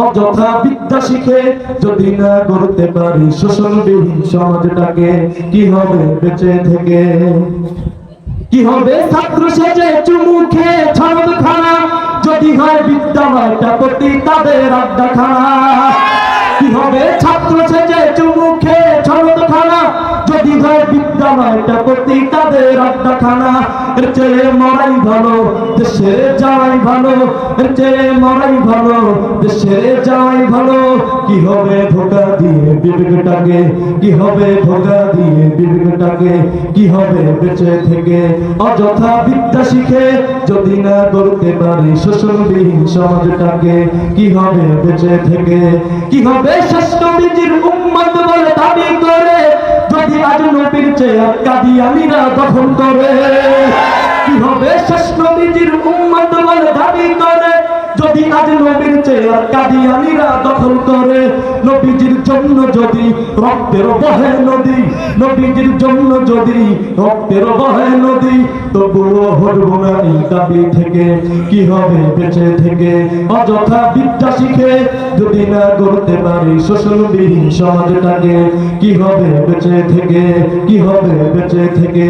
অযথা বিদ্যা শিখে যদি না করতে পারি শোষণবিহীন সমাজটাকে, কি হবে বেঁচে থেকে? কি হবে ছাত্র সেজে চুমু খেয়ে ছড়ব খানা, যদি হয় বিদ্যালয়টা প্রতি তাদের আড্ডাখানা। কি হবে ছাত্র সেজে চুমু খেয়ে ছড়ব খানা, যদি হয় বিদ্যালয়টা প্রতি তাদের আড্ডাখানা। এর চেয়ে মরাই ভালো, দেশে যাওয়াই ভালো, এর চেয়ে মরাই ভালো, দেশে যাওয়াই ভালো। কি হবে ধোঁকা দিয়ে বিবেকটাকে, কি হবে ধোঁকা দিয়ে বিবেকটাকে, কি হবে বেঁচে থেকে? অযথা বিদ্যা শিখে যদি না করতে পারি শোষণবিহীন সমাজটাকে, কি হবে বেঁচে থেকে? কি হবে শেষ নবীজির উম্মত বলে দাবি করে, যদি আজ নবীর চেয়ে কাদিয়ানীরা দখল করে? কি হবে শেষ নবীজির উম্মত বলে দাবি করে, যদি আজ নবীর চেয়ে কাদিয়ানীরা দখল করে? নবীজির জন্য যদি রক্তের বহে নদী, নবীজির জন্য যদি রক্তের বহে নদী, তবুও হরব না এই দাবি থেকে, কি হবে বেঁচে থেকে? অযথা বিদ্যা শিখে যদি না করতে পারি শোষণবিহীন সমাজটাকে, কি হবে বেঁচে থেকে? কি হবে বেঁচে থেকে?